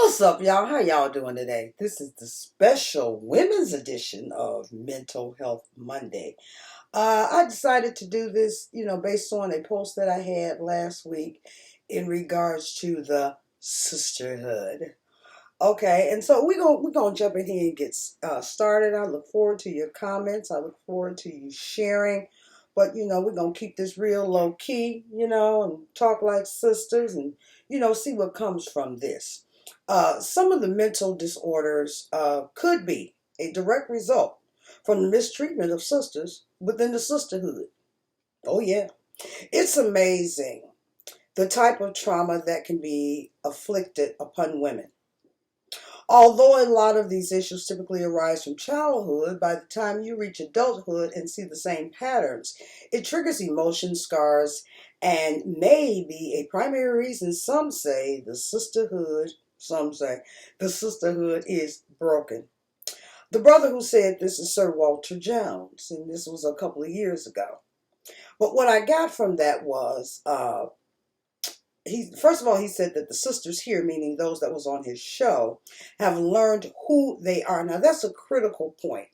What's up, y'all? How y'all doing today? This is the special women's edition of Mental Health Monday. I decided to do this, based on a post that I had last week in regards to the sisterhood. Okay, and so we're gonna jump in here and get started. I look forward to your comments. I look forward to you sharing. But we're gonna keep this real low key, and talk like sisters, and see what comes from this. Some of the mental disorders could be a direct result from the mistreatment of sisters within the sisterhood. Oh yeah, it's amazing the type of trauma that can be afflicted upon women. Although a lot of these issues typically arise from childhood, by the time you reach adulthood and see the same patterns, it triggers emotion scars and may be a primary reason some say the sisterhood is broken. The brother who said this is Sir Walter Jones, and this was a couple of years ago. But what I got from that was he first of all he said that the sisters here, meaning those that was on his show, have learned who they are. Now that's a critical point.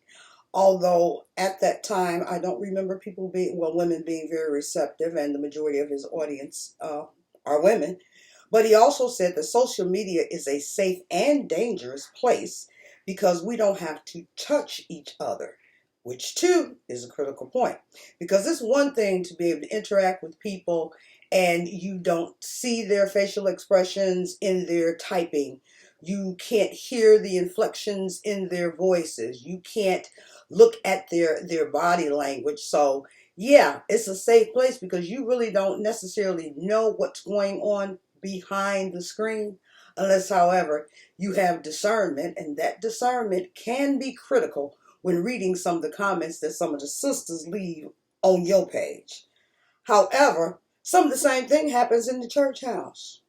Although at that time I don't remember women being very receptive, and the majority of his audience are women. But he also said that social media is a safe and dangerous place because we don't have to touch each other, which too is a critical point. Because it's one thing to be able to interact with people and you don't see their facial expressions in their typing. You can't hear the inflections in their voices. You can't look at their body language. So yeah, it's a safe place because you really don't necessarily know what's going on behind the screen, unless, however, you have discernment, and that discernment can be critical when reading some of the comments that some of the sisters leave on your page. However, some of the same thing happens in the church house.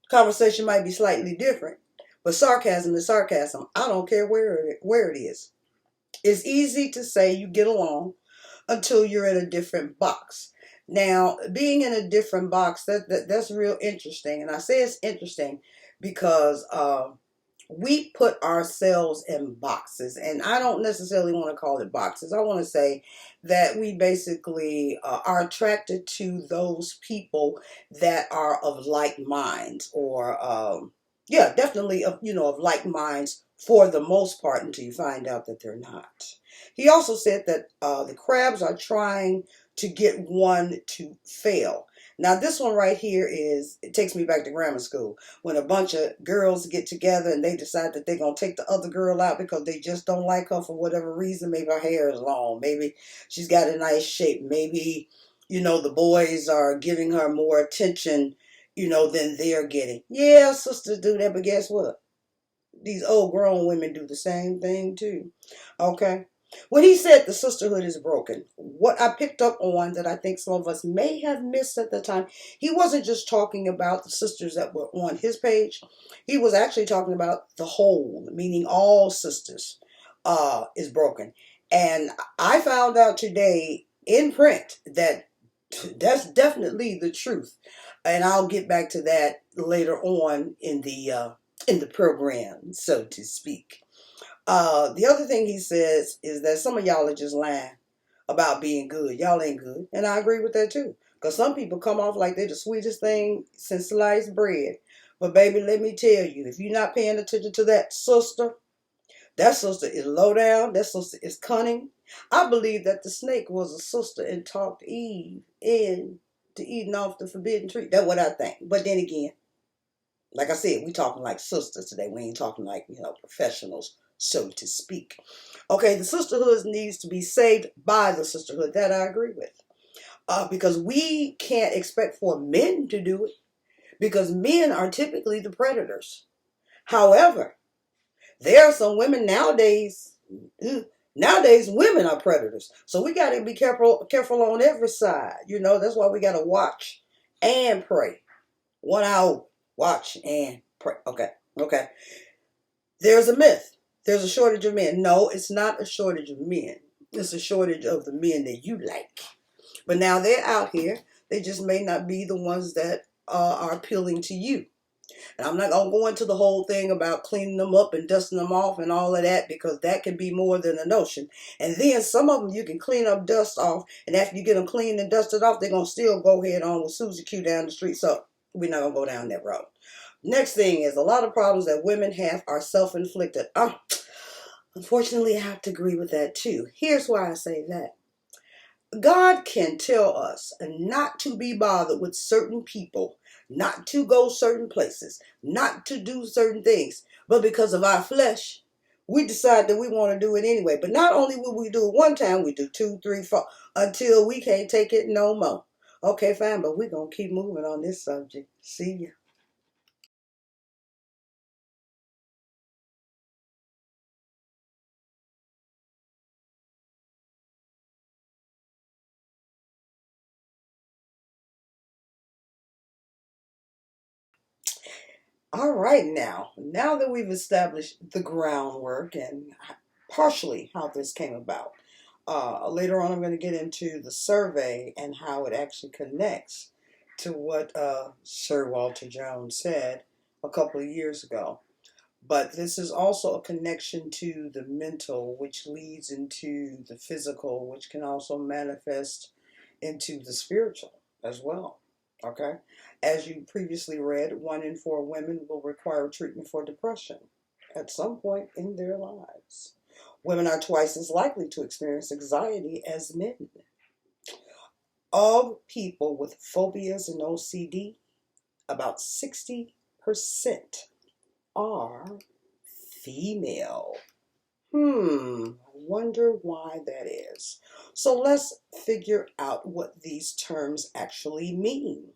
Conversation might be slightly different, but sarcasm is sarcasm. I don't care where it is. It's easy to say you get along until you're in a different box. Now, being in a different box, that's real interesting. And I say it's interesting because we put ourselves in boxes. And I don't necessarily want to call it boxes. I want to say that we basically are attracted to those people that are of like minds, or yeah, definitely of like minds for the most part, until you find out that they're not. He also said that the crabs are trying to get one to fail. Now, this one right here it takes me back to grammar school, when a bunch of girls get together and they decide that they're going to take the other girl out because they just don't like her for whatever reason. Maybe her hair is long. Maybe she's got a nice shape. Maybe, the boys are giving her more attention, than they're getting. Yeah, sisters do that, but guess what? These old grown women do the same thing too. Okay. When he said the sisterhood is broken, what I picked up on that I think some of us may have missed at the time, he wasn't just talking about the sisters that were on his page. He was actually talking about the whole, meaning all sisters, is broken. And I found out today in print that that's definitely the truth. And I'll get back to that later on in the program, so to speak. The other thing he says is that some of y'all are just lying about being good. Y'all ain't good. And I agree with that too. Because some people come off like they're the sweetest thing since sliced bread. But baby, let me tell you, if you're not paying attention to that sister is low down. That sister is cunning. I believe that the snake was a sister and talked Eve into eating off the forbidden tree. That's what I think. But then again, like I said, we talking like sisters today. We ain't talking like, professionals, so to speak. Okay, the sisterhood needs to be saved by the sisterhood. That I agree with. Because we can't expect for men to do it, because men are typically the predators. However, there are some women nowadays. Nowadays, women are predators. So we got to be careful on every side. That's why we got to watch and pray. 1 hour. Watch and pray. Okay. There's a myth. There's a shortage of men. No, it's not a shortage of men. It's a shortage of the men that you like. But now they're out here. They just may not be the ones that are appealing to you. And I'm not going to go into the whole thing about cleaning them up and dusting them off and all of that, because that can be more than a notion. And then some of them you can clean up, dust off, and after you get them cleaned and dusted off, they're going to still go head on with Susie Q down the street. So we're not going to go down that road. Next thing is, a lot of problems that women have are self-inflicted. Unfortunately, I have to agree with that too. Here's why I say that. God can tell us not to be bothered with certain people, not to go certain places, not to do certain things. But because of our flesh, we decide that we want to do it anyway. But not only will we do it one time, we do 2, 3, 4, until we can't take it no more. Okay, fine, but we're going to keep moving on this subject. See ya. All right, now that we've established the groundwork and partially how this came about, later on I'm going to get into the survey and how it actually connects to what Sir Walter Jones said a couple of years ago. But this is also a connection to the mental, which leads into the physical, which can also manifest into the spiritual as well. Okay? As you previously read, 1 in 4 women will require treatment for depression at some point in their lives. Women are twice as likely to experience anxiety as men. Of people with phobias and OCD, about 60% are female. I wonder why that is. So let's figure out what these terms actually mean.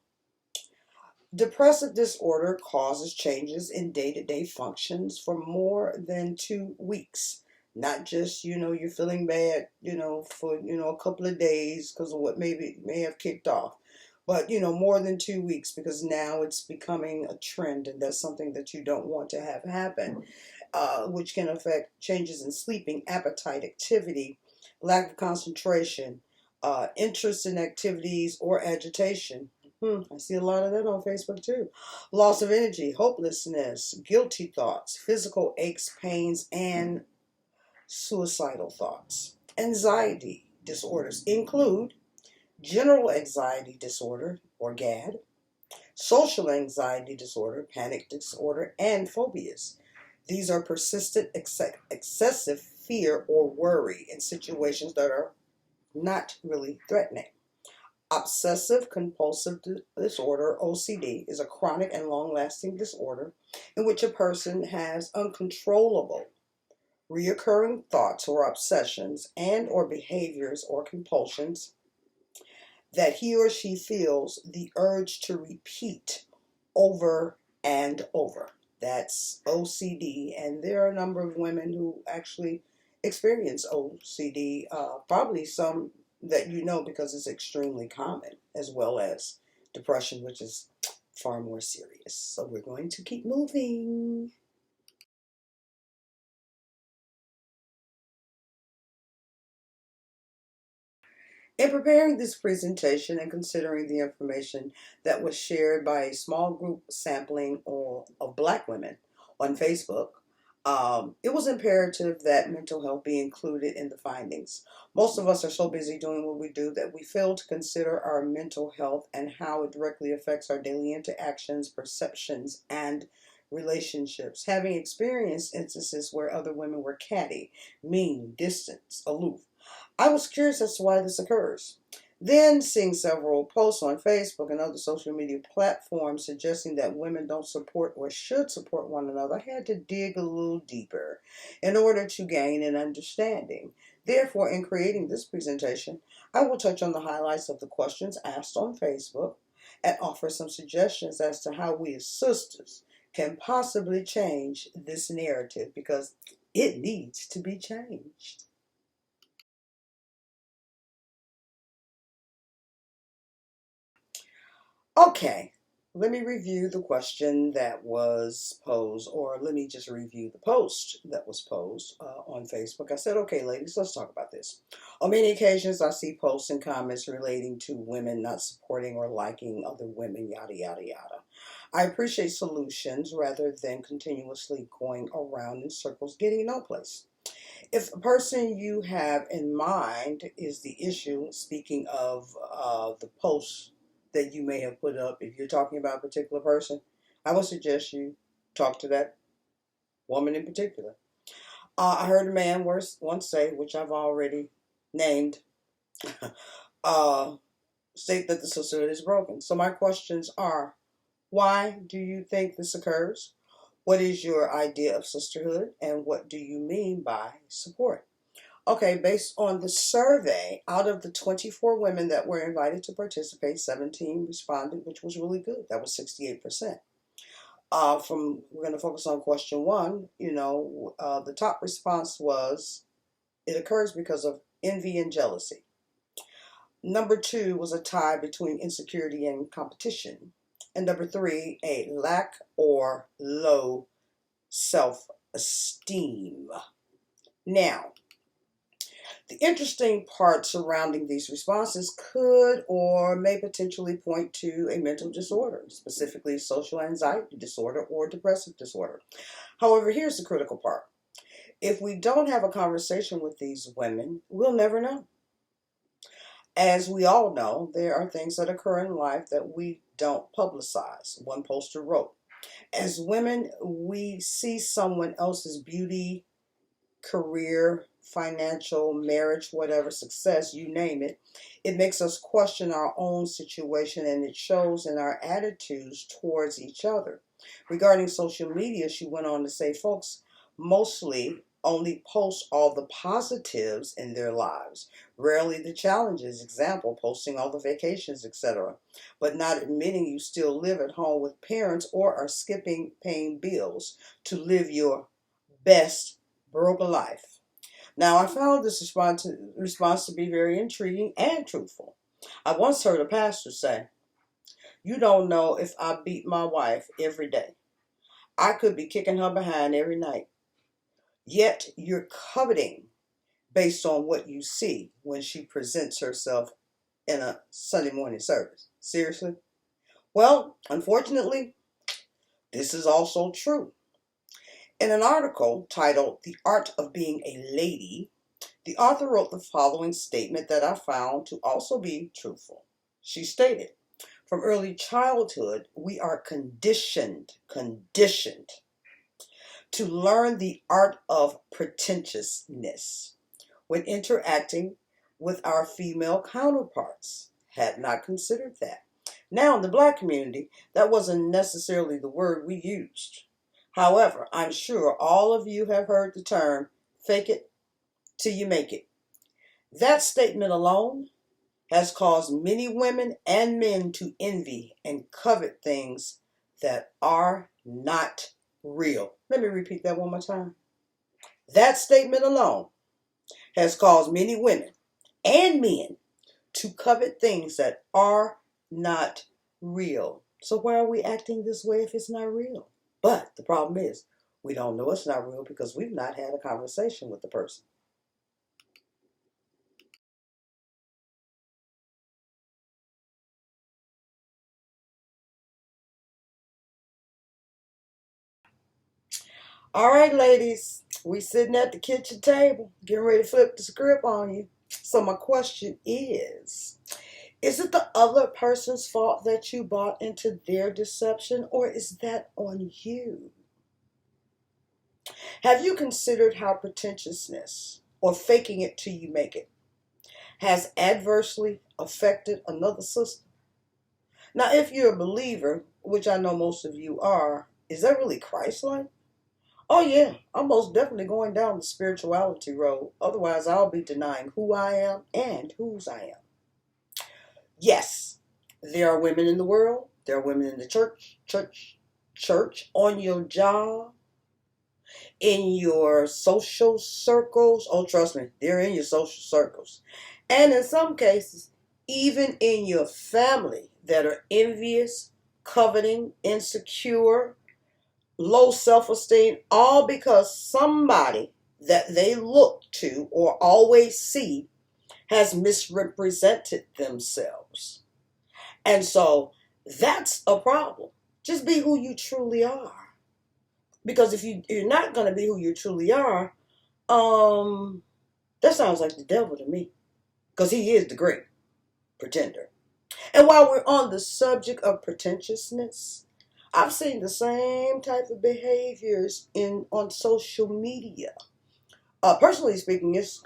Depressive disorder causes changes in day-to-day functions for more than 2 weeks. Not just, you're feeling bad, for, a couple of days because of what maybe may have kicked off. But, more than 2 weeks, because now it's becoming a trend, and that's something that you don't want to have happen, which can affect changes in sleeping, appetite, activity, lack of concentration, interest in activities, or agitation. I see a lot of that on Facebook too. Loss of energy, hopelessness, guilty thoughts, physical aches, pains, and suicidal thoughts. Anxiety disorders include general anxiety disorder, or GAD, social anxiety disorder, panic disorder, and phobias. These are persistent, excessive fear or worry in situations that are not really threatening. Obsessive compulsive disorder, OCD, is a chronic and long-lasting disorder in which a person has uncontrollable, reoccurring thoughts or obsessions and or behaviors or compulsions that he or she feels the urge to repeat over and over. That's OCD, and there are a number of women who actually experience OCD, probably some that you know because it's extremely common, as well as depression, which is far more serious. So we're going to keep moving. In preparing this presentation and considering the information that was shared by a small group sampling of Black women on Facebook, it was imperative that mental health be included in the findings. Most of us are so busy doing what we do that we fail to consider our mental health and how it directly affects our daily interactions, perceptions, and relationships. Having experienced instances where other women were catty, mean, distant, aloof, I was curious as to why this occurs. Then, seeing several posts on Facebook and other social media platforms suggesting that women don't support or should support one another, I had to dig a little deeper in order to gain an understanding. Therefore, in creating this presentation, I will touch on the highlights of the questions asked on Facebook and offer some suggestions as to how we as sisters can possibly change this narrative, because it needs to be changed. Okay, let me review the question that was posed, or let me just review the post that was posed on Facebook. I said, okay, ladies, let's talk about this. On many occasions, I see posts and comments relating to women not supporting or liking other women, yada, yada, yada. I appreciate solutions rather than continuously going around in circles, getting no place. If the person you have in mind is the issue, speaking of the post that you may have put up, if you're talking about a particular person, I would suggest you talk to that woman in particular. I heard a man once say, which I've already named, uh, state that the sisterhood is broken. So my questions are, why do you think this occurs? What is your idea of sisterhood? And what do you mean by support? Okay, based on the survey, out of the 24 women that were invited to participate, 17 responded, which was really good. That was 68%. We're going to focus on question one. The top response was it occurs because of envy and jealousy. Number two was a tie between insecurity and competition. And number three, a lack or low self-esteem. Now, the interesting part surrounding these responses could or may potentially point to a mental disorder, specifically social anxiety disorder or depressive disorder. However, here's the critical part. If we don't have a conversation with these women, we'll never know. As we all know, there are things that occur in life that we don't publicize. One poster wrote, as women, we see someone else's beauty, career, financial, marriage, whatever, success, you name it. It makes us question our own situation, and it shows in our attitudes towards each other. Regarding social media, she went on to say, folks mostly only post all the positives in their lives, rarely the challenges, example, posting all the vacations, etc., but not admitting you still live at home with parents or are skipping paying bills to live your best broken life. Now, I found this response to be very intriguing and truthful. I once heard a pastor say, you don't know if I beat my wife every day. I could be kicking her behind every night. Yet you're coveting based on what you see when she presents herself in a Sunday morning service. Seriously? Well, unfortunately, this is also true. In an article titled The Art of Being a Lady, the author wrote the following statement that I found to also be truthful. She stated, from early childhood, we are conditioned to learn the art of pretentiousness when interacting with our female counterparts. Had not considered that. Now, in the black community, that wasn't necessarily the word we used. However, I'm sure all of you have heard the term, fake it till you make it. That statement alone has caused many women and men to envy and covet things that are not real. Let me repeat that one more time. That statement alone has caused many women and men to covet things that are not real. So why are we acting this way if it's not real? But the problem is, we don't know it's not real because we've not had a conversation with the person. All right, ladies, we sitting at the kitchen table, getting ready to flip the script on you. So my question is it the other person's fault that you bought into their deception, or is that on you? Have you considered how pretentiousness, or faking it till you make it, has adversely affected another sister? Now, if you're a believer, which I know most of you are, is that really Christ-like? Oh yeah, I'm most definitely going down the spirituality road. Otherwise, I'll be denying who I am and whose I am. Yes, there are women in the world. There are women in the church, on your job, in your social circles. Oh, trust me, they're in your social circles. And in some cases, even in your family that are envious, coveting, insecure, low self-esteem, all because somebody that they look to or always see has misrepresented themselves. And so that's a problem. Just be who you truly are. Because if you're not going to be who you truly are, that sounds like the devil to me. Because he is the great pretender. And while we're on the subject of pretentiousness, I've seen the same type of behaviors on social media. Personally speaking, it's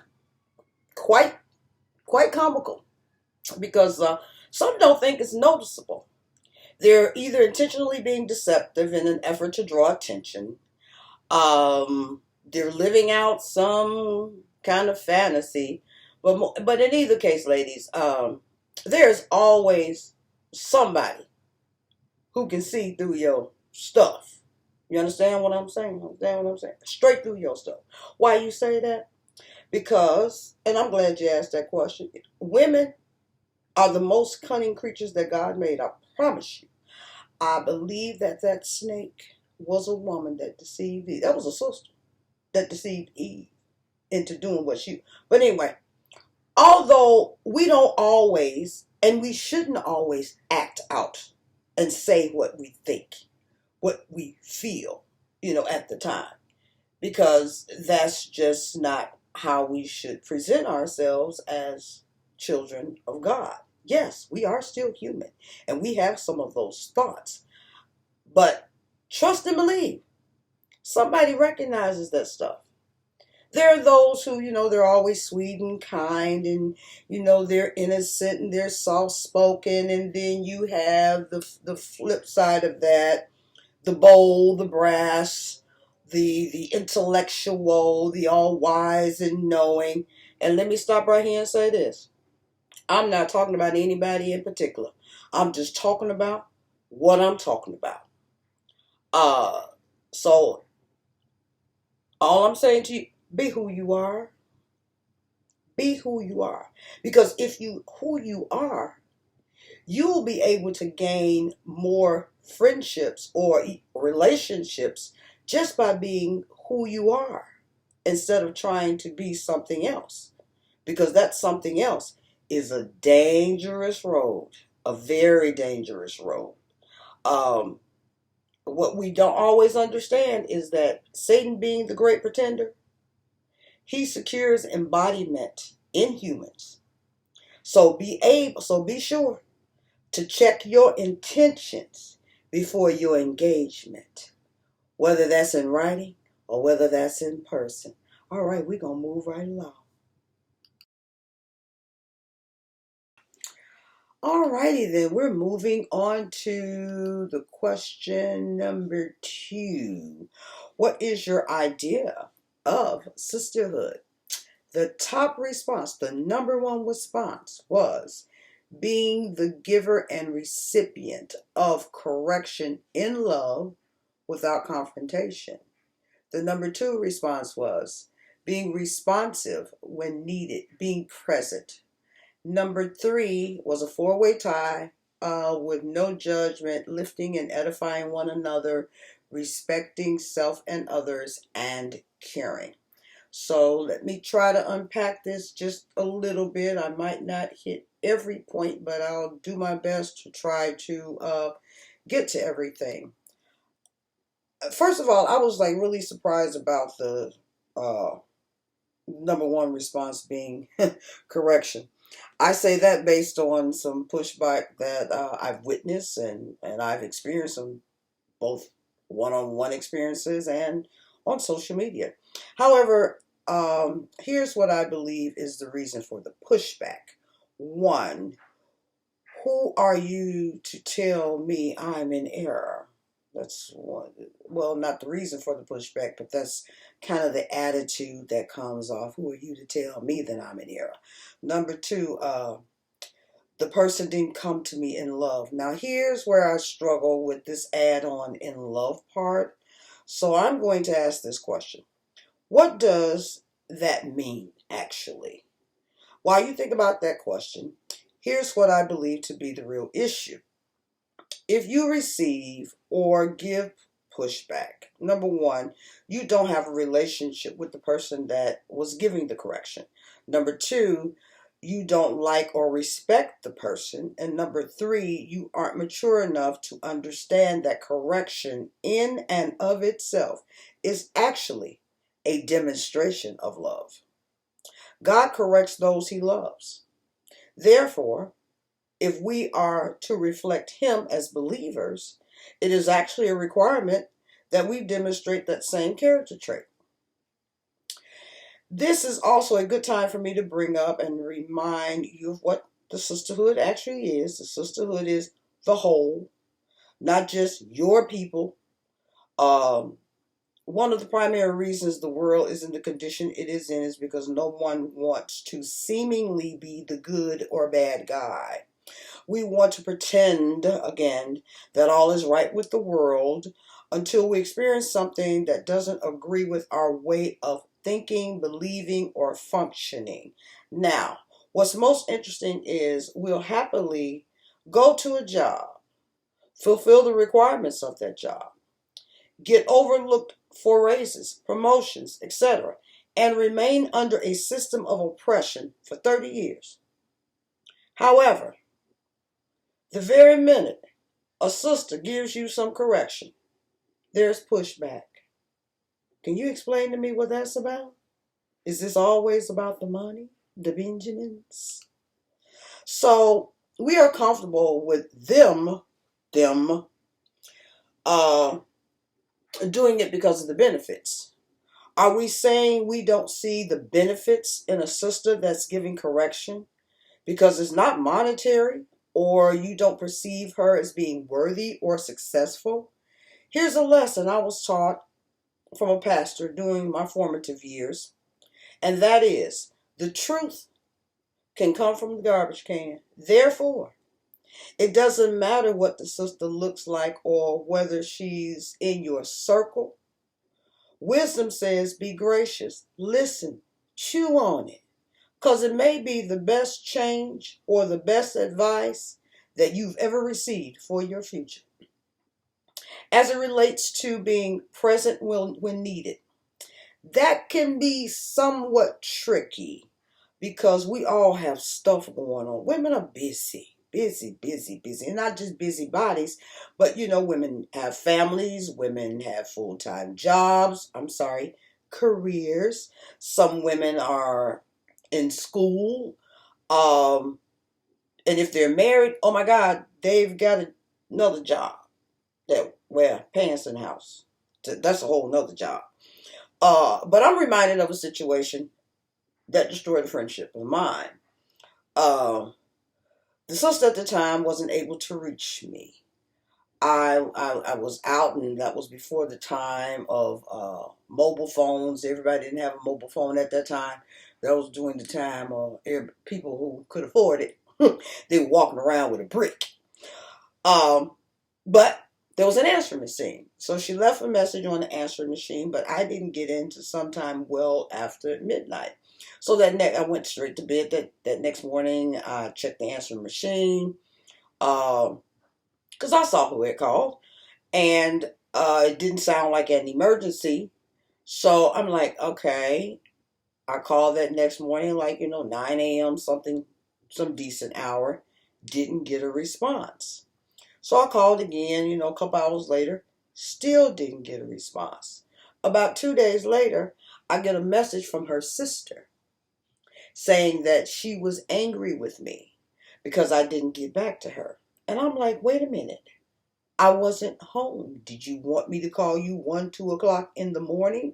quite comical because some don't think it's noticeable. They're either intentionally being deceptive in an effort to draw attention. They're living out some kind of fantasy, but in either case, ladies, there's always somebody who can see through your stuff. You understand what I'm saying? Understand what I'm saying? Straight through your stuff. Why you say that? Because, and I'm glad you asked that question. Women are the most cunning creatures that God made. I promise you. I believe that snake was a woman that deceived Eve. That was a sister that deceived Eve into doing what she. But anyway, although we don't always, and we shouldn't always act out and say what we think, what we feel, at the time, because that's just not how we should present ourselves as children of God. Yes, we are still human and we have some of those thoughts, but trust and believe somebody recognizes that stuff. There are those who, they're always sweet and kind and, they're innocent and they're soft spoken. And then you have the flip side of that, the bold, the brash, the intellectual, the all wise and knowing. And let me stop right here and say this. I'm not talking about anybody in particular. I'm just talking about what I'm talking about. So all I'm saying to you, be who you are. Be who you are. Because if you who you are, you'll be able to gain more friendships or relationships just by being who you are instead of trying to be something else. Because that something else is a dangerous road, a very dangerous road. Um, what we don't always understand is that Satan, being the great pretender, he secures embodiment in humans. So be sure to check your intentions before your engagement, whether that's in writing or whether that's in person. All right, we're going to move right along. All righty then, we're moving on to the question number 2. What is your idea of sisterhood? The top response, the number one response was being the giver and recipient of correction in love without confrontation. The number 2 response was being responsive when needed, being present. Number 3 was a 4-way tie with no judgment, lifting and edifying one another, respecting self and others, and caring. So let me try to unpack this just a little bit. I might not hit every point, but I'll do my best to try to get to everything. First of all, I was like really surprised about the number one response being correction. I say that based on some pushback that I've witnessed and I've experienced some both one-on-one experiences and on social media. However, here's what I believe is the reason for the pushback. One, who are you to tell me I'm in error? That's one. Well, not the reason for the pushback, but that's kind of the attitude that comes off. Who are you to tell me that I'm in error? Number 2, the person didn't come to me in love. Now, here's where I struggle with this add-on in love part. So I'm going to ask this question. What does that mean, actually? While you think about that question, here's what I believe to be the real issue. If you receive or give pushback, number 1, you don't have a relationship with the person that was giving the correction. Number 2, you don't like or respect the person. And number three, you aren't mature enough to understand that correction in and of itself is actually a demonstration of love. God corrects those he loves. Therefore, if we are to reflect him as believers, it is actually a requirement that we demonstrate that same character trait. This is also a good time for me to bring up and remind you of what the sisterhood actually is. The sisterhood is the whole, not just your people. One of the primary reasons the world is in the condition it is in is because no one wants to seemingly be the good or bad guy. We want to pretend, again, that all is right with the world until we experience something that doesn't agree with our way of thinking, believing, or functioning. Now, what's most interesting is we'll happily go to a job, fulfill the requirements of that job, get overlooked for raises, promotions, etc., and remain under a system of oppression for 30 years. However, the very minute a sister gives you some correction, there's pushback. Can you explain to me what that's about? Is this always about the money, the Benjamins? So we are comfortable with them doing it because of the benefits. Are we saying we don't see the benefits in a sister that's giving correction because it's not monetary, or you don't perceive her as being worthy or successful? Here's a lesson I was taught from a pastor during my formative years, and that is the truth can come from the garbage can. Therefore, it doesn't matter what the sister looks like or whether she's in your circle. Wisdom says be gracious, listen, chew on it, because it may be the best change or the best advice that you've ever received for your future. As it relates to being present when needed, that can be somewhat tricky because we all have stuff going on. Women are busy, busy, busy, busy. And not just busy bodies, but women have families, women have full-time jobs, careers. Some women are in school. And if they're married, oh my God, they've got another job that wear pants in the house. That's a whole nother job. But I'm reminded of a situation that destroyed a friendship of mine. The sister at the time wasn't able to reach me. I was out, and that was before the time of mobile phones. Everybody didn't have a mobile phone at that time. That was during the time of people who could afford it. They were walking around with a brick. But there was an answering machine. So she left a message on the answering machine, but I didn't get into sometime well after midnight. So I went straight to bed that next morning. I checked the answering machine because I saw who had called, and it didn't sound like an emergency. So I'm like, okay. I called that next morning, 9 a.m., some decent hour. Didn't get a response. So I called again, a couple hours later. Still didn't get a response. About 2 days later, I get a message from her sister saying that she was angry with me because I didn't get back to her. And I'm like, wait a minute. I wasn't home. Did you want me to call you 1, 2 o'clock in the morning?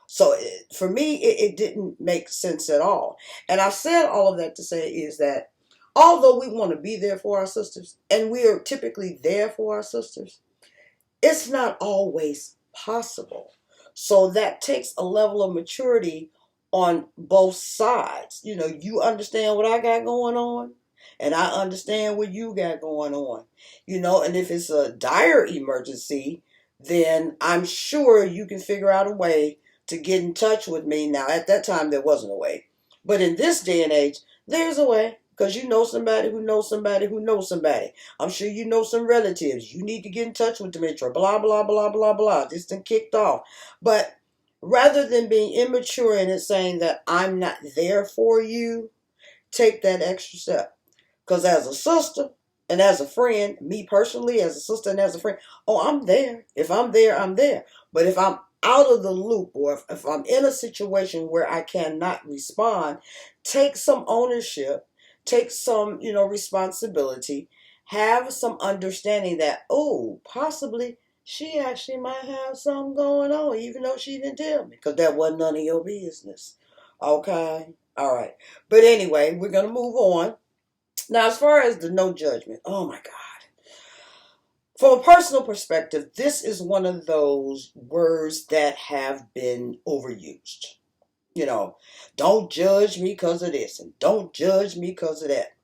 So for me, it didn't make sense at all. And I said all of that to say is that although we want to be there for our sisters, and we are typically there for our sisters, it's not always possible. So that takes a level of maturity on both sides. You understand what I got going on, and I understand what you got going on. And if it's a dire emergency, then I'm sure you can figure out a way to get in touch with me. Now, at that time, there wasn't a way. But in this day and age, there's a way. Because you know somebody who knows somebody who knows somebody. I'm sure you know some relatives. You need to get in touch with them. Blah, blah, blah, blah, blah. This thing kicked off. But rather than being immature and it saying that I'm not there for you, take that extra step. Because as a sister and as a friend, me personally, as a sister and as a friend, oh, I'm there. If I'm there, I'm there. But if I'm out of the loop, or if I'm in a situation where I cannot respond, take some ownership, take some, responsibility, have some understanding that, oh, possibly she actually might have something going on, even though she didn't tell me, because that wasn't none of your business. Okay? All right. But anyway, we're going to move on. Now, as far as the no judgment, oh my God. From a personal perspective, this is one of those words that have been overused. You know, don't judge me because of this and don't judge me because of that.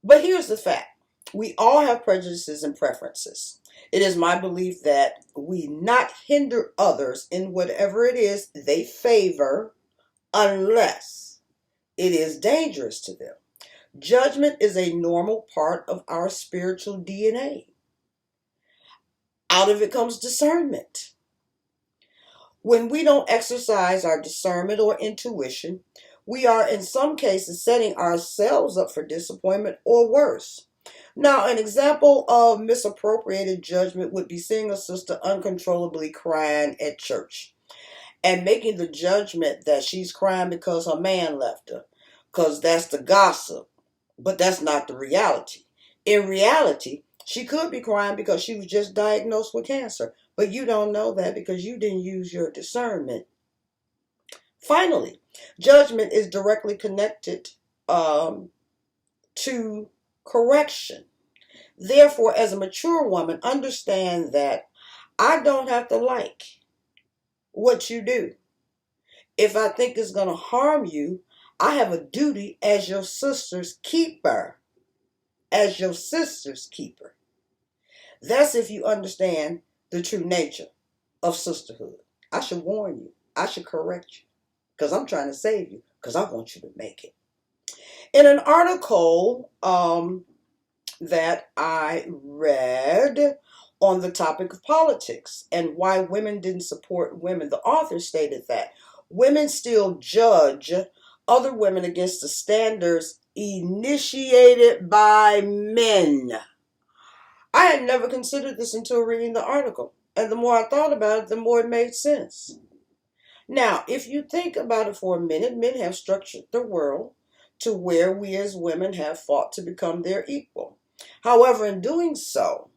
But here's the fact. We all have prejudices and preferences. It is my belief that we not hinder others in whatever it is they favor unless it is dangerous to them. Judgment is a normal part of our spiritual DNA. Out of it comes discernment. When we don't exercise our discernment or intuition, we are in some cases setting ourselves up for disappointment or worse. Now, an example of misappropriated judgment would be seeing a sister uncontrollably crying at church and making the judgment that she's crying because her man left her, because that's the gossip. But that's not the reality. In reality, she could be crying because she was just diagnosed with cancer. But you don't know that because you didn't use your discernment. Finally, judgment is directly connected to correction. Therefore, as a mature woman, understand that I don't have to like what you do. If I think it's going to harm you, I have a duty as your sister's keeper. As your sister's keeper. That's if you understand the true nature of sisterhood. I should warn you. I should correct you. Because I'm trying to save you. Because I want you to make it. In an article that I read on the topic of politics and why women didn't support women, the author stated that women still judge other women against the standards initiated by men. I had never considered this until reading the article. And the more I thought about it, the more it made sense. Now, if you think about it for a minute, men have structured the world to where we as women have fought to become their equal. However, in doing so,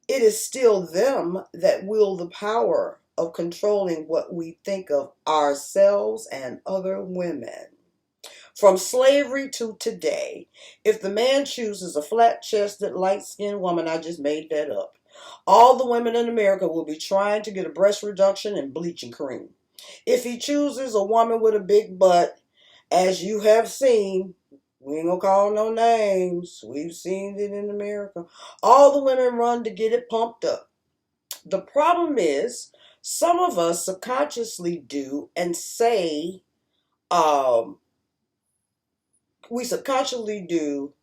it is still them that wield the power of controlling what we think of ourselves and other women. From slavery to today, if the man chooses a flat-chested, light-skinned woman, I just made that up, all the women in America will be trying to get a breast reduction and bleaching cream. If he chooses a woman with a big butt, as you have seen, we ain't gonna call no names, we've seen it in America, all the women run to get it pumped up. The problem is, some of us subconsciously do and say, we subconsciously do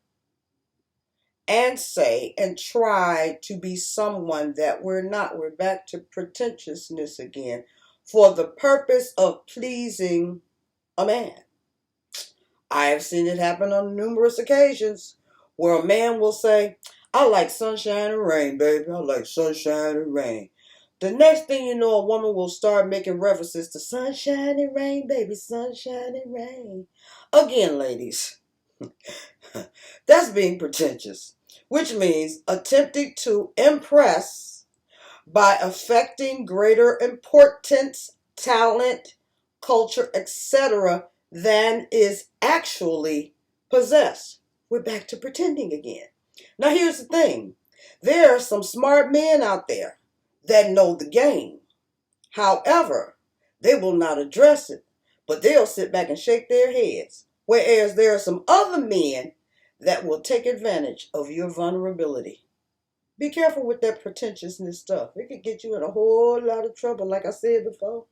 and say and try to be someone that we're not. We're back to pretentiousness again for the purpose of pleasing a man. I have seen it happen on numerous occasions where a man will say, I like sunshine and rain, baby. I like sunshine and rain. The next thing you know, a woman will start making references to sunshine and rain, baby, sunshine and rain. Again, ladies, that's being pretentious, which means attempting to impress by affecting greater importance, talent, culture, etc. than is actually possessed. We're back to pretending again. Now here's the thing. There are some smart men out there that know the game. However, they will not address it, but they'll sit back and shake their heads. Whereas there are some other men that will take advantage of your vulnerability. Be careful with that pretentiousness stuff. It could get you in a whole lot of trouble, like I said before.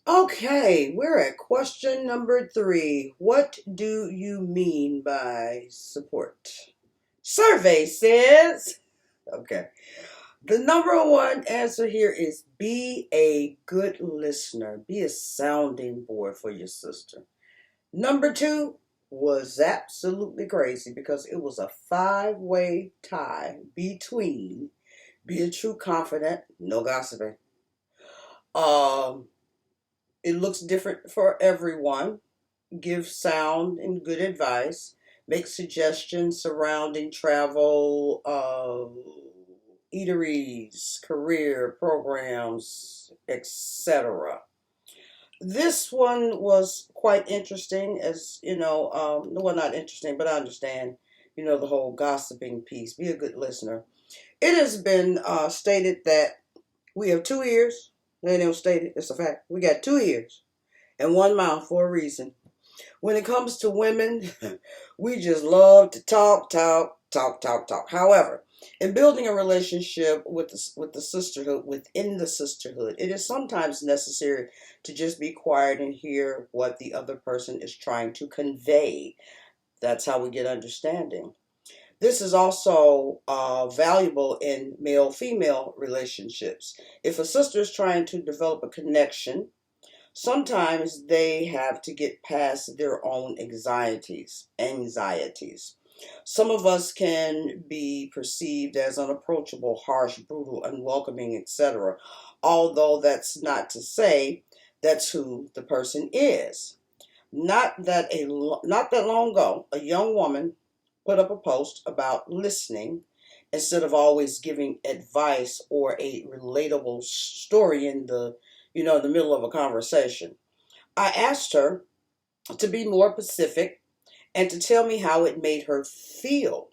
Okay, we're at question number 3. What do you mean by support? Survey says, okay, The number one answer here is be a good listener. Be a sounding board for your sister. Number two was absolutely crazy because it was a five-way tie between be a true confidant, no gossiping. Um, it looks different for everyone. Give sound and good advice. Make suggestions surrounding travel, eateries, career programs, etc. This one was quite interesting, as you know. Well, not interesting, but I understand. The whole gossiping piece. Be a good listener. It has been stated that we have two ears. They don't state it. It's a fact. We got two ears and one mouth for a reason. When it comes to women, we just love to talk, talk, talk, talk, talk. However, in building a relationship with the sisterhood, within the sisterhood, it is sometimes necessary to just be quiet and hear what the other person is trying to convey. That's how we get understanding. This is also valuable in male-female relationships. If a sister is trying to develop a connection, sometimes they have to get past their own anxieties. Some of us can be perceived as unapproachable, harsh, brutal, unwelcoming, etc. Although that's not to say that's who the person is. Not that long ago, a young woman put up a post about listening instead of always giving advice or a relatable story in the middle of a conversation. I asked her to be more specific and to tell me how it made her feel.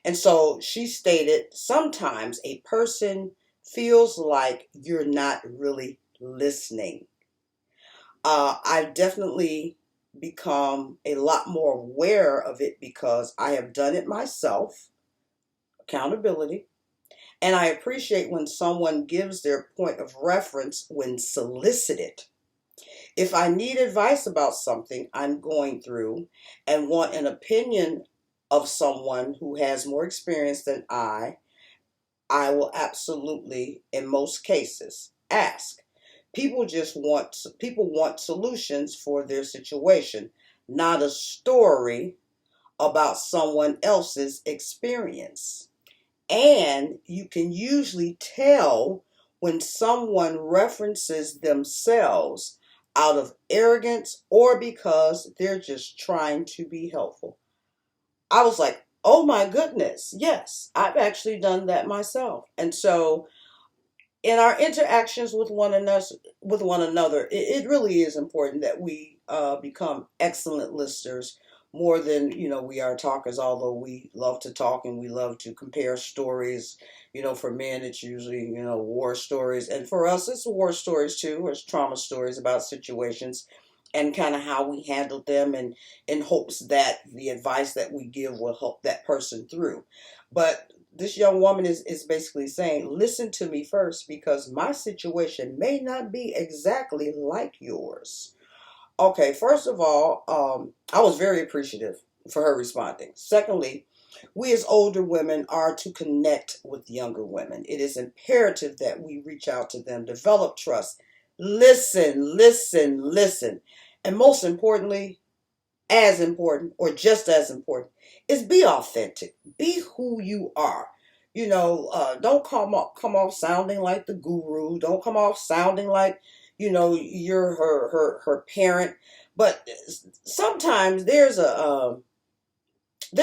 And so she stated, sometimes a person feels like you're not really listening. I've definitely become a lot more aware of it because I have done it myself, accountability, and I appreciate when someone gives their point of reference when solicited. If I need advice about something I'm going through and want an opinion of someone who has more experience than I will absolutely, in most cases, ask. People want solutions for their situation, not a story about someone else's experience. And you can usually tell when someone references themselves out of arrogance or because they're just trying to be helpful. I was like, oh my goodness, yes, I've actually done that myself. And so in our interactions with one another, it really is important that we become excellent listeners more than we are talkers. Although we love to talk and we love to compare stories. For men, it's usually war stories, and for us, it's war stories too, or it's trauma stories about situations and kind of how we handled them, and in hopes that the advice that we give will help that person through. But this young woman is basically saying, listen to me first because my situation may not be exactly like yours. Okay, first of all, I was very appreciative for her responding. Secondly, we as older women are to connect with younger women. It is imperative that we reach out to them, develop trust, listen, listen, listen. And most importantly, as important or just as important is be authentic, be who you are. Don't come off sounding like the guru, don't come off sounding like you're her parent. But sometimes there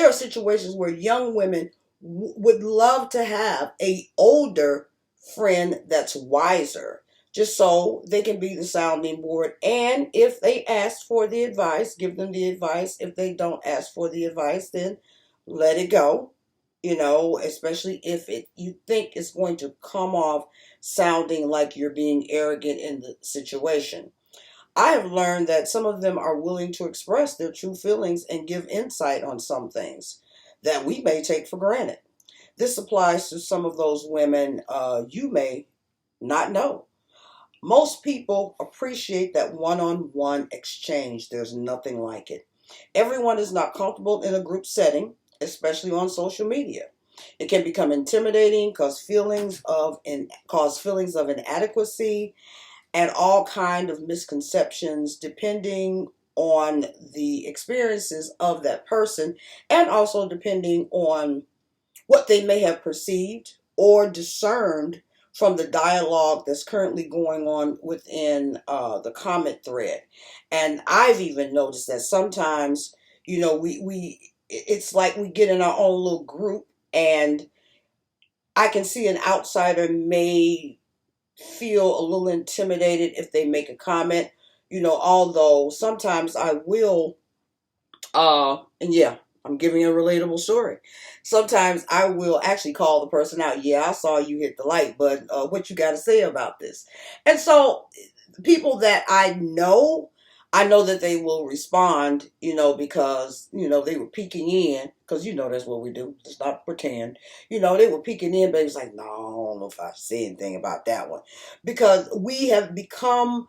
are situations where young women would love to have a older friend that's wiser, just so they can be the sounding board. And if they ask for the advice, give them the advice. If they don't ask for the advice, then let it go. Especially if you think it's going to come off sounding like you're being arrogant in the situation. I have learned that some of them are willing to express their true feelings and give insight on some things that we may take for granted. This applies to some of those women you may not know. Most people appreciate that one-on-one exchange. There's nothing like it. Everyone is not comfortable in a group setting, especially on social media. It can become intimidating, cause feelings of inadequacy, and all kind of misconceptions depending on the experiences of that person, and also depending on what they may have perceived or discerned from the dialogue that's currently going on within the comment thread. And I've even noticed that sometimes, we it's like we get in our own little group, and I can see an outsider may feel a little intimidated if they make a comment, although sometimes I will, and yeah, I'm giving a relatable story. Sometimes I will actually call the person out. Yeah, I saw you hit the like, but what you got to say about this? And so people that I know that they will respond, because, they were peeking in, because, that's what we do. Let's not pretend. They were peeking in, but it's like, no, I don't know if I say anything about that one. Because we have become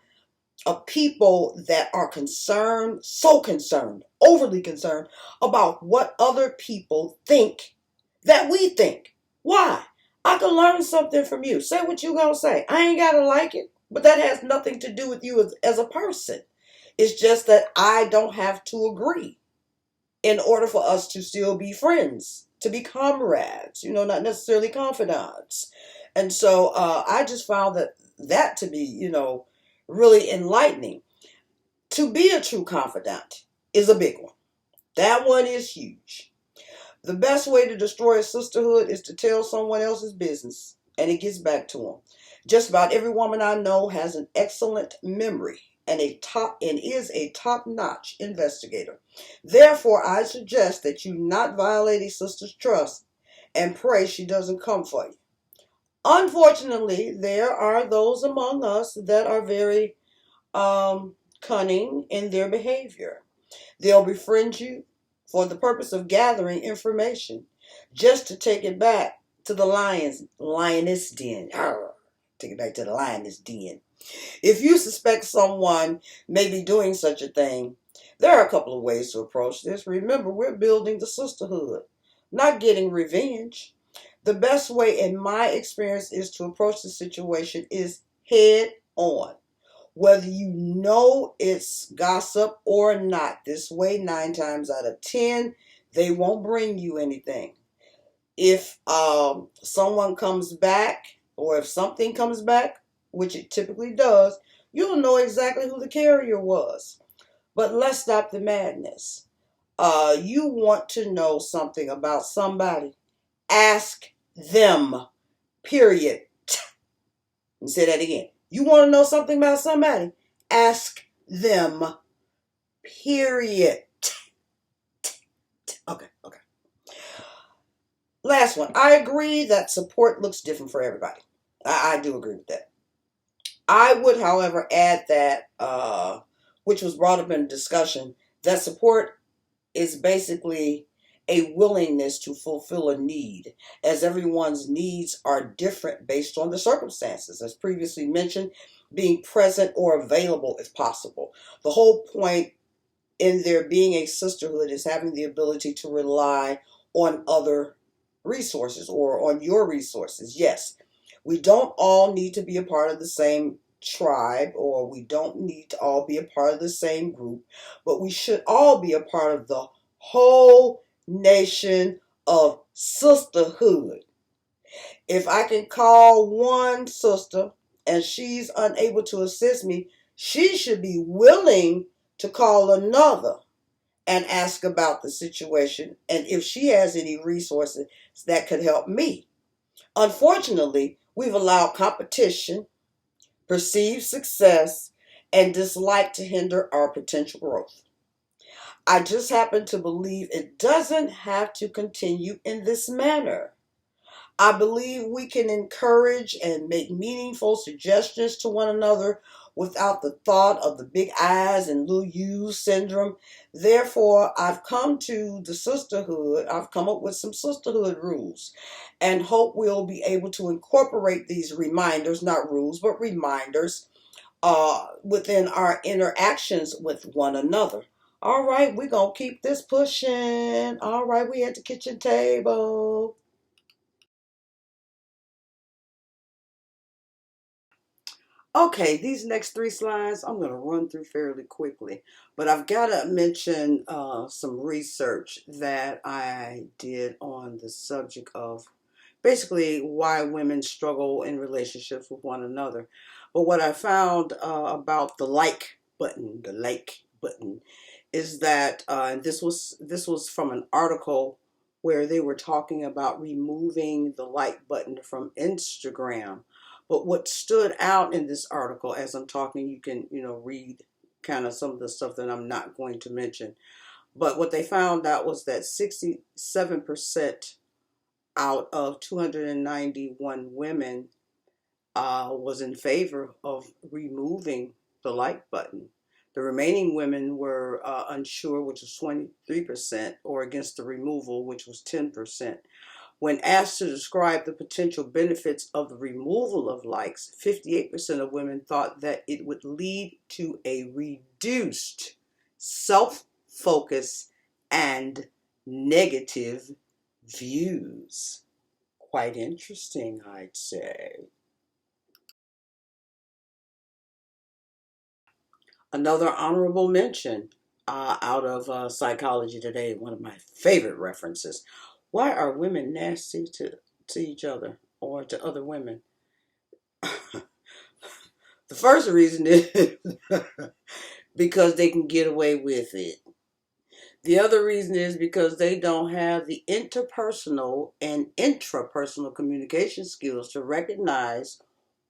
a people that are concerned, so concerned, overly concerned about what other people think that we think. Why? I can learn something from you. Say what you gonna say. I ain't gotta like it, but that has nothing to do with you as a person. It's just that I don't have to agree in order for us to still be friends, to be comrades, not necessarily confidants. And so I just found that to be, really enlightening. To be a true confidant is a big one. That one is huge. The best way to destroy a sisterhood is to tell someone else's business, and it gets back to them. Just about every woman I know has an excellent memory and is a top-notch investigator. Therefore, I suggest that you not violate a sister's trust and pray she doesn't come for you. Unfortunately, there are those among us that are very cunning in their behavior. They'll befriend you for the purpose of gathering information, just to take it back to the lioness den. Arr, take it back to the lioness den. If you suspect someone may be doing such a thing, there are a couple of ways to approach this. Remember, we're building the sisterhood, not getting revenge. The best way, in my experience, is to approach the situation is head on. Whether you know it's gossip or not, this way 9 times out of 10, they won't bring you anything. If someone comes back, or if something comes back, which it typically does, you'll know exactly who the carrier was. But let's stop the madness. You want to know something about somebody, ask them, period. And say that again. You want to know something about somebody, ask them, period. Okay. Last one. I agree that support looks different for everybody. I do agree with that. I would, however, add that, which was brought up in discussion, that support is basically a willingness to fulfill a need, as everyone's needs are different based on the circumstances. As previously mentioned, being present or available if possible. The whole point in there being a sisterhood is having the ability to rely on other resources or on your resources. Yes, we don't all need to be a part of the same tribe, or we don't need to all be a part of the same group, but we should all be a part of the whole nation of sisterhood. If I can call one sister and she's unable to assist me, she should be willing to call another and ask about the situation and if she has any resources that could help me. Unfortunately, we've allowed competition, perceived success, and dislike to hinder our potential growth. I just happen to believe it doesn't have to continue in this manner. I believe we can encourage and make meaningful suggestions to one another without the thought of the big eyes and little U's syndrome. Therefore, I've come to the sisterhood. I've come up with some sisterhood rules and hope we'll be able to incorporate these reminders, not rules, but reminders, within our interactions with one another. All right, we're going to keep this pushing. All right, we at the kitchen table. Okay, these next three slides I'm going to run through fairly quickly, but I've got to mention some research that I did on the subject of basically why women struggle in relationships with one another. But what I found about the like button, is that and this was from an article where they were talking about removing the like button from Instagram. But what stood out in this article, as I'm talking, you can read kind of some of the stuff that I'm not going to mention. But what they found out was that 67% out of 291 women was in favor of removing the like button. The remaining women were unsure, which was 23%, or against the removal, which was 10%. When asked to describe the potential benefits of the removal of likes, 58% of women thought that it would lead to a reduced self-focus and negative views. Quite interesting, I'd say. Another honorable mention out of Psychology Today, one of my favorite references. Why are women nasty to each other or to other women? The first reason is because they can get away with it. The other reason is because they don't have the interpersonal and intrapersonal communication skills to recognize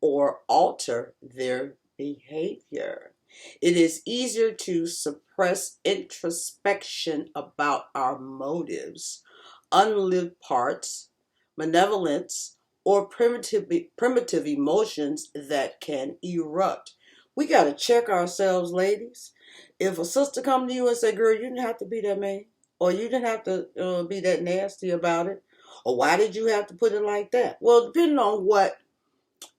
or alter their behavior. It is easier to suppress introspection about our motives, unlived parts, malevolence, or primitive emotions that can erupt. We got to check ourselves, ladies. If a sister come to you and say, girl, you didn't have to be that mean, or you didn't have to be that nasty about it, or why did you have to put it like that? Well, depending on what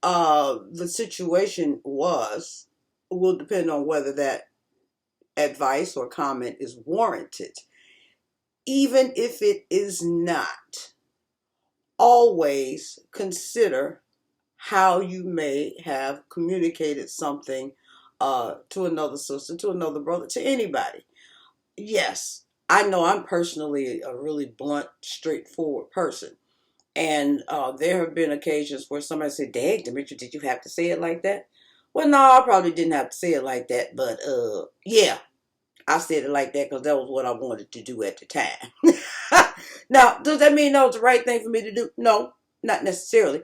the situation was, will depend on whether that advice or comment is warranted. Even if it is not, always consider how you may have communicated something to another sister, to another brother, to anybody. Yes, I know I'm personally a really blunt, straightforward person. And there have been occasions where somebody said, dang, Demetri, did you have to say it like that? Well, no, I probably didn't have to say it like that. But yeah, I said it like that because that was what I wanted to do at the time. Now, does that mean that was the right thing for me to do? No, not necessarily.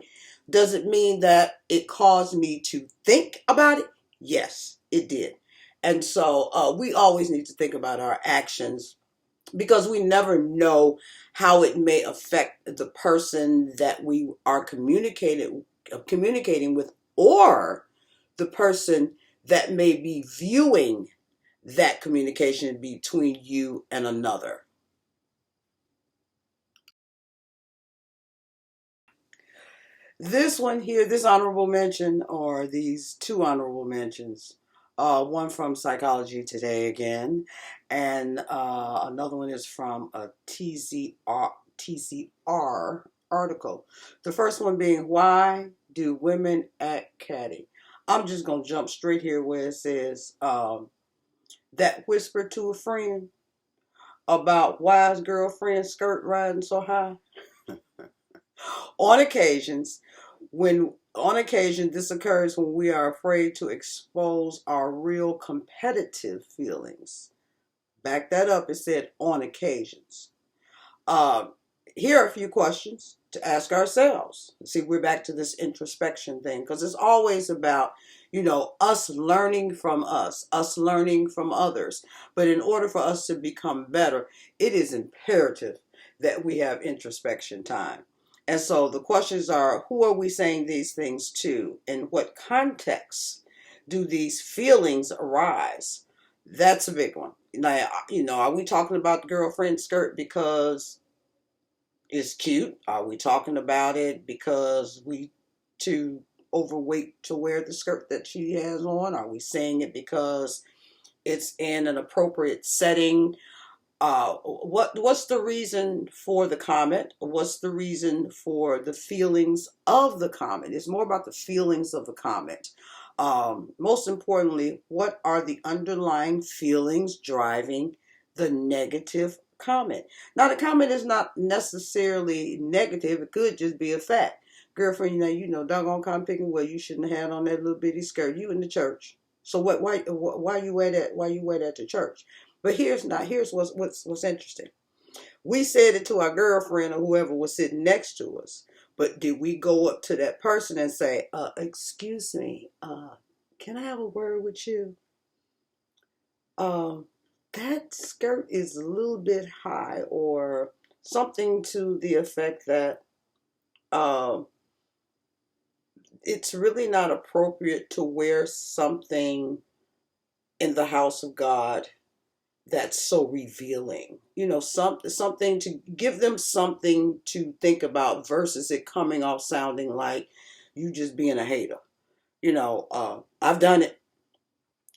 Does it mean that it caused me to think about it? Yes, it did. And so we always need to think about our actions because we never know how it may affect the person that we are communicating with, or the person that may be viewing that communication between you and another. This one here, this honorable mention, or these two honorable mentions, one from Psychology Today again, and another one is from a TZR article. The first one being, why do women act catty? I'm just going to jump straight here where it says, that whisper to a friend about why his girlfriend's skirt riding so high. On occasions, on occasion, this occurs when we are afraid to expose our real competitive feelings. Back that up, it said on occasions. Um, Here are a few questions to ask ourselves. See, we're back to this introspection thing because it's always about, us learning from us learning from others. But in order for us to become better, it is imperative that we have introspection time. And so the questions are, who are we saying these things to? In what context do these feelings arise? That's a big one. Now, are we talking about the girlfriend skirt because is cute? Are we talking about it because we too overweight to wear the skirt that she has on? Are we saying it because it's in an appropriate setting? What's the reason for the comment? What's the reason for the feelings of the comment? It's more about the feelings of the comment. Most importantly, what are the underlying feelings driving the negative comment? Now, the comment is not necessarily negative. It could just be a fact. Girlfriend, doggone cotton picking. Well, you shouldn't have had on that little bitty skirt. You in the church. So what? Why you wear that? Why you wear that to church? But here's what's interesting. We said it to our girlfriend or whoever was sitting next to us. But did we go up to that person and say, excuse me, can I have a word with you? Um, that skirt is a little bit high, or something to the effect that um, it's really not appropriate to wear something in the house of God that's so revealing. Something to give them something to think about versus it coming off sounding like you just being a hater. I've done it.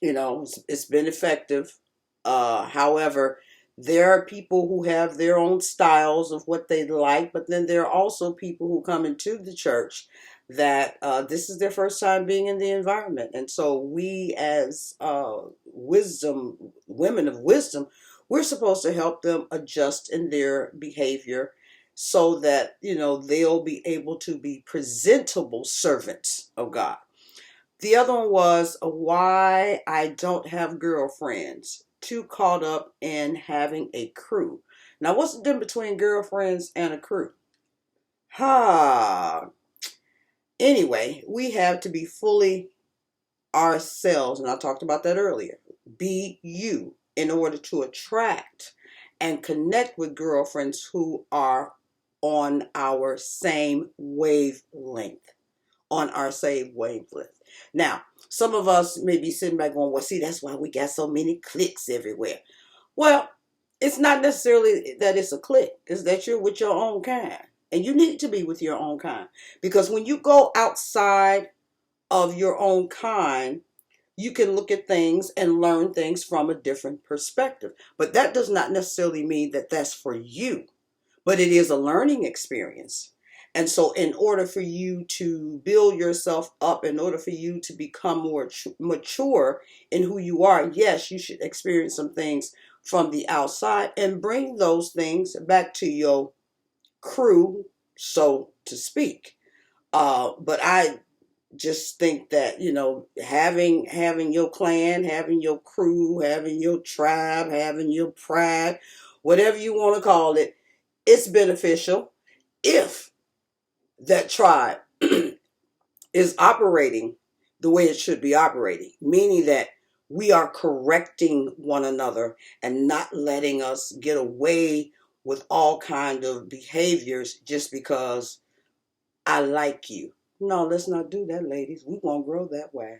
It's been effective. However, there are people who have their own styles of what they like, but then there are also people who come into the church that this is their first time being in the environment. And so we as women of wisdom, we're supposed to help them adjust in their behavior so that, they'll be able to be presentable servants of God. The other one was why I don't have girlfriends. Too caught up in having a crew. Now, what's the difference between girlfriends and a crew? Ha. Anyway, we have to be fully ourselves, and I talked about that earlier. Be you in order to attract and connect with girlfriends who are on our same wavelength. On our same wavelength. Now, some of us may be sitting back going, well, see, that's why we got so many cliques everywhere. Well, it's not necessarily that it's a clique. It's that you're with your own kind. And you need to be with your own kind. Because when you go outside of your own kind, you can look at things and learn things from a different perspective. But that does not necessarily mean that that's for you. But it is a learning experience. And so in order for you to build yourself up, in order for you to become more mature in who you are, yes, you should experience some things from the outside and bring those things back to your crew, so to speak. But I just think that, having your clan, having your crew, having your tribe, having your pride, whatever you want to call it, it's beneficial if that tribe is operating the way it should be operating, meaning that we are correcting one another and not letting us get away with all kind of behaviors just because I like you. No, let's not do that, ladies. We won't grow that way.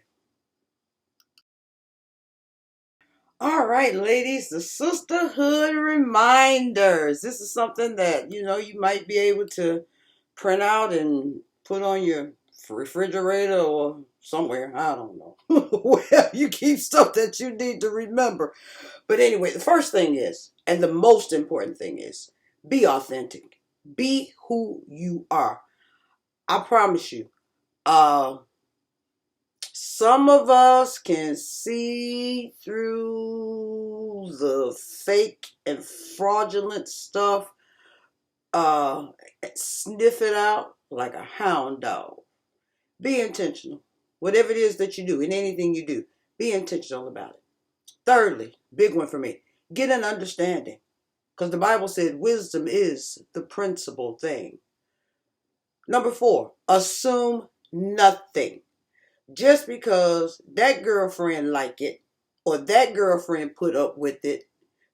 All right, ladies, the sisterhood reminders. This is something that, you might be able to print out and put on your refrigerator or somewhere. I don't know. Well, you keep stuff that you need to remember. But anyway, the first thing is, and the most important thing is, be authentic. Be who you are. I promise you. Some of us can see through the fake and fraudulent stuff, uh, sniff it out like a hound dog. Be intentional. Whatever it is that you do, in anything you do, be intentional about it. Thirdly, big one for me, get an understanding. Because the Bible said wisdom is the principal thing. Number 4, assume nothing. Just because that girlfriend like it or that girlfriend put up with it,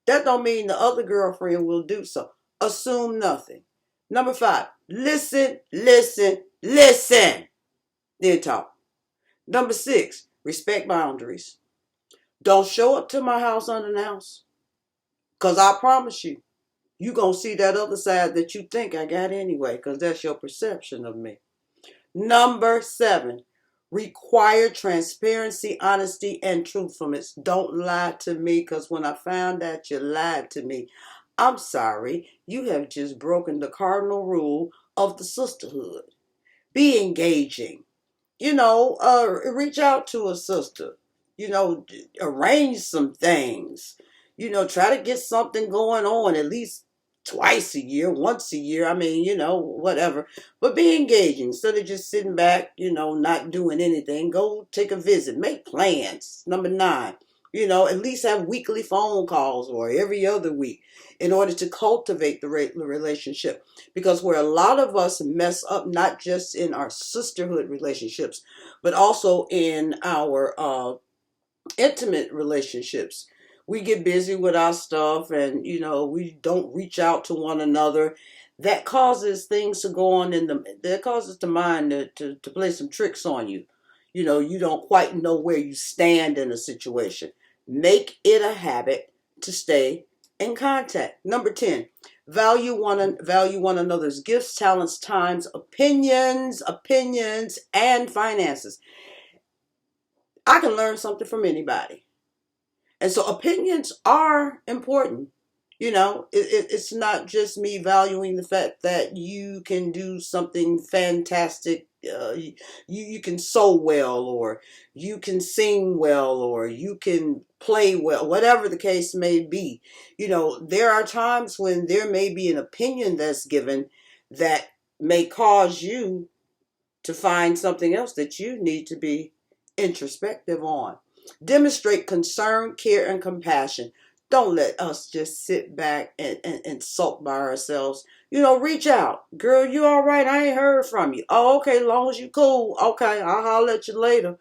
that don't mean the other girlfriend will do so. Assume nothing. Number 5, listen, listen, listen. Then talk. Number 6, respect boundaries. Don't show up to my house unannounced. Because I promise you, you're going to see that other side that you think I got anyway, because that's your perception of me. Number 7, require transparency, honesty, and truthfulness. Don't lie to me, because when I found out you lied to me, I'm sorry, you have just broken the cardinal rule of the sisterhood. Be engaging. reach out to a sister, arrange some things, try to get something going on at least twice a year, once a year. I mean, whatever. But be engaging instead of just sitting back, not doing anything. Go take a visit, make plans. Number 9, at least have weekly phone calls or every other week in order to cultivate the relationship. Because where a lot of us mess up, not just in our sisterhood relationships, but also in our intimate relationships. We get busy with our stuff and, we don't reach out to one another. That causes things to go on that causes the mind to play some tricks on you. You don't quite know where you stand in a situation. Make it a habit to stay in contact. Number 10, value one another's gifts, talents, times, opinions, and finances. I can learn something from anybody. And so opinions are important. It's not just me valuing the fact that you can do something fantastic. You can sew well, or you can sing well, or you can play well, whatever the case may be. There are times when there may be an opinion that's given that may cause you to find something else that you need to be introspective on. Demonstrate concern, care, and compassion. Don't let us just sit back and sulk by ourselves. Reach out. Girl, you all right? I ain't heard from you. Oh, okay, long as you cool. Okay, I'll holler at you later.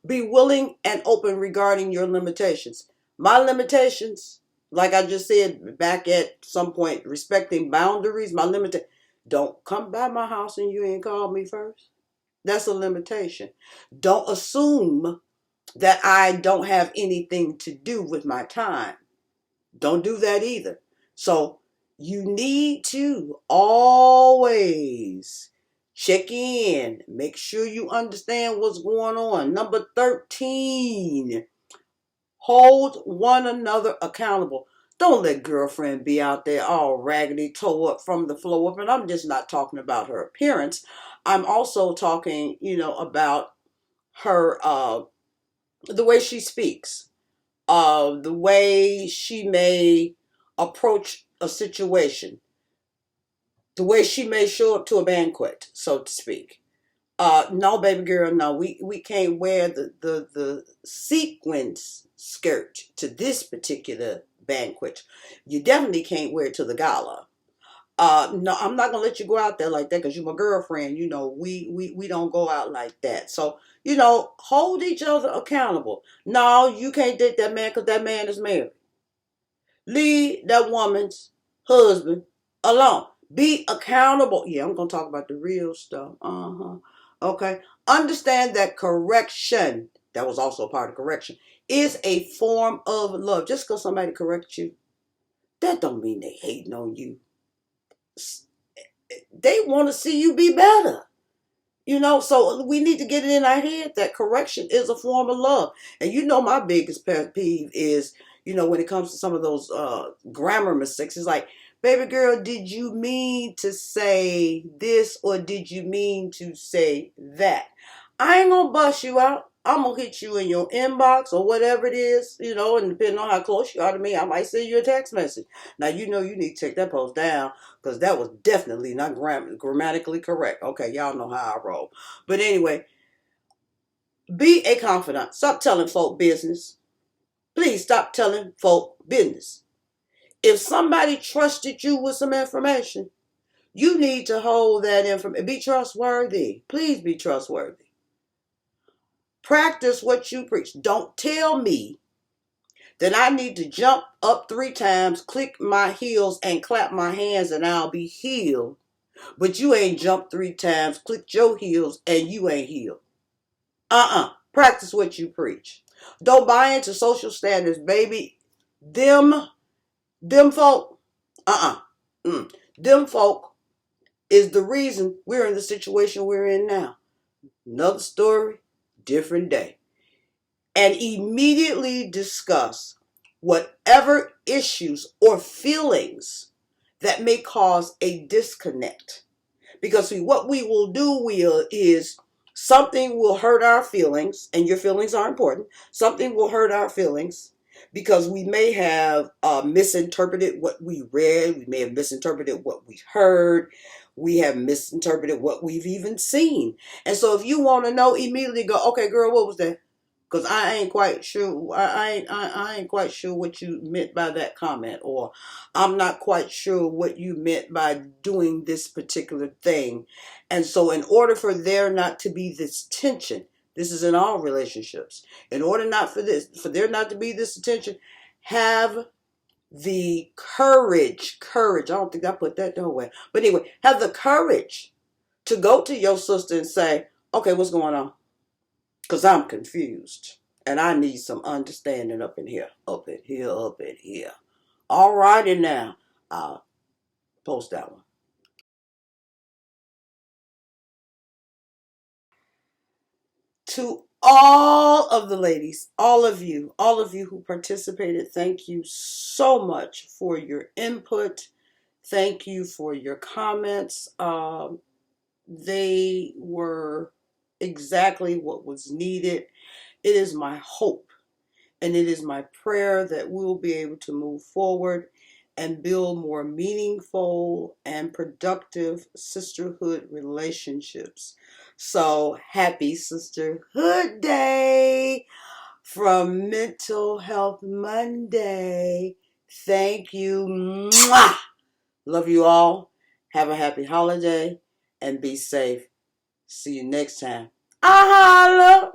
Be willing and open regarding your limitations. My limitations, like I just said back at some point, respecting boundaries, don't come by my house and you ain't called me first. That's a limitation. Don't assume that I don't have anything to do with my time. Don't do that either. So you need to always check in. Make sure you understand what's going on. Number 13, hold one another accountable. Don't let girlfriend be out there all raggedy, toe up from the floor up. And I'm just not talking about her appearance. I'm also talking, about her, the way she speaks, the way she may approach a situation, the way she may show up to a banquet, so to speak. No, baby girl, no, we can't wear the sequins skirt to this particular banquet. You definitely can't wear it to the gala. No, I'm not gonna let you go out there like that because you're my girlfriend. We don't go out like that. So, hold each other accountable. No, you can't date that man because that man is married. Leave that woman's husband alone. Be accountable. Yeah, I'm gonna talk about the real stuff. Okay. Understand that correction, that was also a part of correction, is a form of love. Just because somebody corrects you, that don't mean they hating on you. They want to see you be better. So we need to get it in our head that correction is a form of love. And my biggest pet peeve is, when it comes to some of those grammar mistakes, it's like, baby girl, did you mean to say this or did you mean to say that? I ain't gonna bust you out. I'm gonna hit you in your inbox or whatever it is, and depending on how close you are to me, I might send you a text message. Now, you need to take that post down because that was definitely not grammatically correct. Okay, y'all know how I roll. But anyway, be a confidant. Stop telling folk business. Please stop telling folk business. If somebody trusted you with some information, you need to hold that information. Be trustworthy. Please be trustworthy. Practice what you preach. Don't tell me that I need to jump up 3 times, click my heels, and clap my hands, and I'll be healed. But you ain't jumped 3 times, clicked your heels, and you ain't healed. Practice what you preach. Don't buy into social standards, baby. Them folk, them folk is the reason we're in the situation we're in now. Another story, different day. And immediately discuss whatever issues or feelings that may cause a disconnect. Because what we will do is Something will hurt our feelings, and your feelings are important. Something will hurt our feelings because we may have misinterpreted what we read. We may have misinterpreted what we heard. We have misinterpreted what we've even seen. And so if you want to know, immediately go, okay, girl, what was that? Because I ain't quite sure. I ain't quite sure what you meant by that comment, or I'm not quite sure what you meant by doing this particular thing. And so, in order for there not to be this tension, this is in all relationships. In order for there not to be this tension, have the courage. I don't think I put that nowhere. But anyway, have the courage to go to your sister and say, "Okay, what's going on? Because I'm confused. And I need some understanding up in here. Up in here, up in here." All righty now. I'll post that one. To all of the ladies, all of you who participated, thank you so much for your input. Thank you for your comments. They were exactly what was needed. It is my hope and it is my prayer that we'll be able to move forward and build more meaningful and productive sisterhood relationships. So happy Sisterhood Day from Mental Health Monday. Thank you. Mwah! Love you all. Have a happy holiday and be safe. See you next time. Holla!